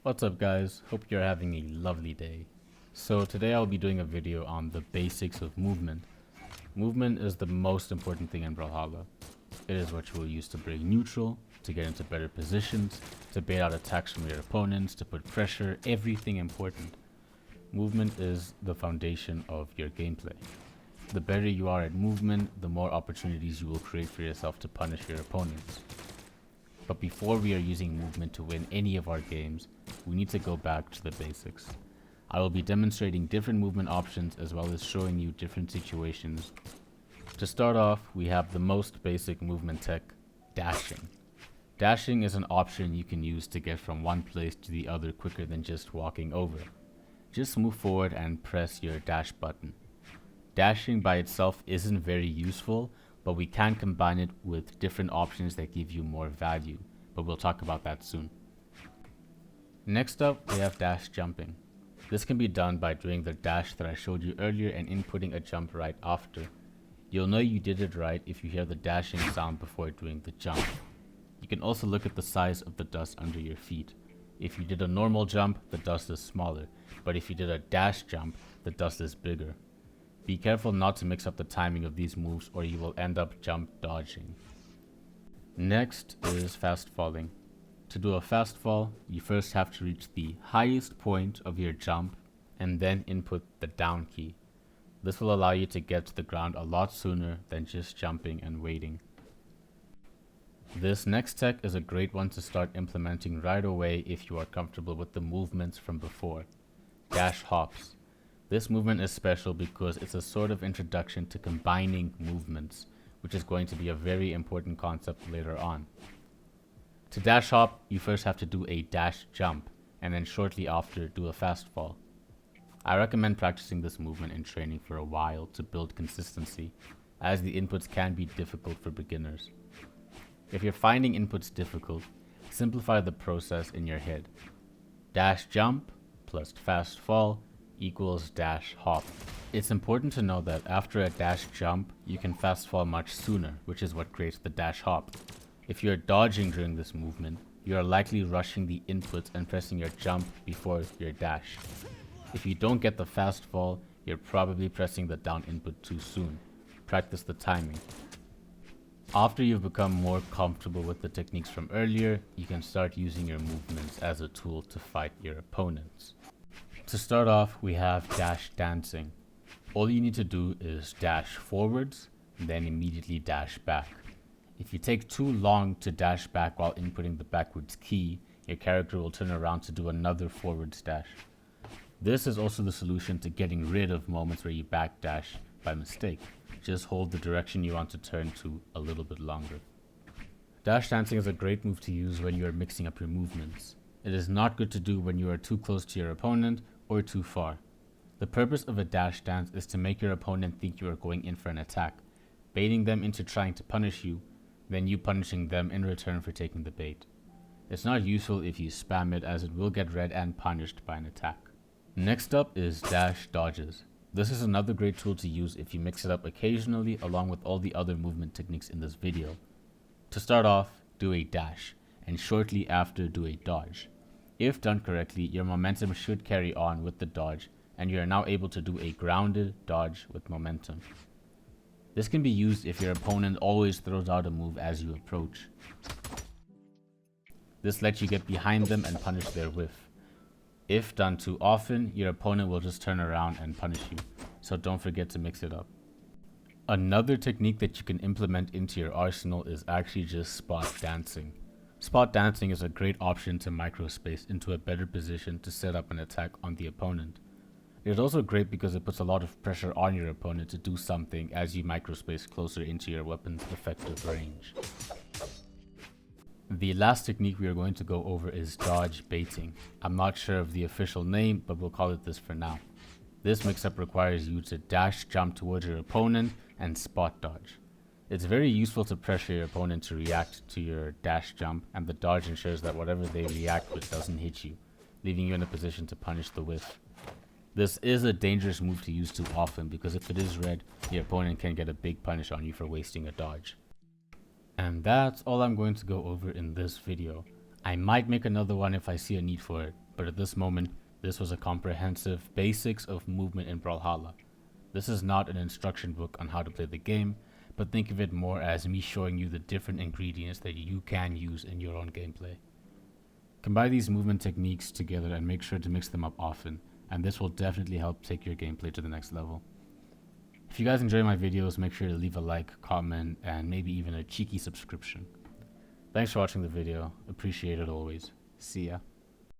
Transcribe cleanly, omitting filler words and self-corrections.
What's up guys, hope you're having a lovely day. So today I'll be doing a video on the basics of movement. Movement is the most important thing in Brawlhalla. It is what you will use to break neutral, to get into better positions, to bait out attacks from your opponents, to put pressure, everything important. Movement is the foundation of your gameplay. The better you are at movement, the more opportunities you will create for yourself to punish your opponents. But before we are using movement to win any of our games, we need to go back to the basics. I will be demonstrating different movement options as well as showing you different situations. To start off, we have the most basic movement tech, dashing. Dashing is an option you can use to get from one place to the other quicker than just walking over. Just move forward and press your dash button. Dashing by itself isn't very useful, but we can combine it with different options that give you more value, but we'll talk about that soon. Next up, we have dash jumping. This can be done by doing the dash that I showed you earlier and inputting a jump right after. You'll know you did it right if you hear the dashing sound before doing the jump. You can also look at the size of the dust under your feet. If you did a normal jump, the dust is smaller, but if you did a dash jump, the dust is bigger. Be careful not to mix up the timing of these moves or you will end up jump dodging. Next is fast falling. To do a fast fall, you first have to reach the highest point of your jump and then input the down key. This will allow you to get to the ground a lot sooner than just jumping and waiting. This next tech is a great one to start implementing right away if you are comfortable with the movements from before. Dash hops. This movement is special because it's a sort of introduction to combining movements, which is going to be a very important concept later on. To dash hop, you first have to do a dash jump, and then shortly after do a fast fall. I recommend practicing this movement in training for a while to build consistency, as the inputs can be difficult for beginners. If you're finding inputs difficult, simplify the process in your head. Dash jump plus fast fall equals dash hop. It's important to know that after a dash jump, you can fast fall much sooner, which is what creates the dash hop. If you're dodging during this movement, you are likely rushing the inputs and pressing your jump before your dash. If you don't get the fast fall, you're probably pressing the down input too soon. Practice the timing. After you've become more comfortable with the techniques from earlier, you can start using your movements as a tool to fight your opponents. To start off, we have dash dancing. All you need to do is dash forwards, and then immediately dash back. If you take too long to dash back while inputting the backwards key, your character will turn around to do another forwards dash. This is also the solution to getting rid of moments where you backdash by mistake. Just hold the direction you want to turn to a little bit longer. Dash dancing is a great move to use when you are mixing up your movements. It is not good to do when you are too close to your opponent or too far. The purpose of a dash dance is to make your opponent think you are going in for an attack, baiting them into trying to punish you, then you punishing them in return for taking the bait. It's not useful if you spam it as it will get read and punished by an attack. Next up is dash dodges. This is another great tool to use if you mix it up occasionally along with all the other movement techniques in this video. To start off, do a dash, and shortly after do a dodge. If done correctly, your momentum should carry on with the dodge, and you are now able to do a grounded dodge with momentum. This can be used if your opponent always throws out a move as you approach. This lets you get behind them and punish their whiff. If done too often, your opponent will just turn around and punish you, so don't forget to mix it up. Another technique that you can implement into your arsenal is actually just spot dancing. Spot dancing is a great option to microspace into a better position to set up an attack on the opponent. It is also great because it puts a lot of pressure on your opponent to do something as you microspace closer into your weapon's effective range. The last technique we are going to go over is dodge baiting. I'm not sure of the official name, but we'll call it this for now. This mix-up requires you to dash jump towards your opponent and spot dodge. It's very useful to pressure your opponent to react to your dash jump, and the dodge ensures that whatever they react with doesn't hit you, leaving you in a position to punish the whiff. This is a dangerous move to use too often because if it is read, your opponent can get a big punish on you for wasting a dodge. And that's all I'm going to go over in this video. I might make another one if I see a need for it, but at this moment, this was a comprehensive basics of movement in Brawlhalla. This is not an instruction book on how to play the game, but think of it more as me showing you the different ingredients that you can use in your own gameplay. Combine these movement techniques together and make sure to mix them up often, and this will definitely help take your gameplay to the next level. If you guys enjoy my videos, make sure to leave a like, comment, and maybe even a cheeky subscription. Thanks for watching the video. Appreciate it always. See ya.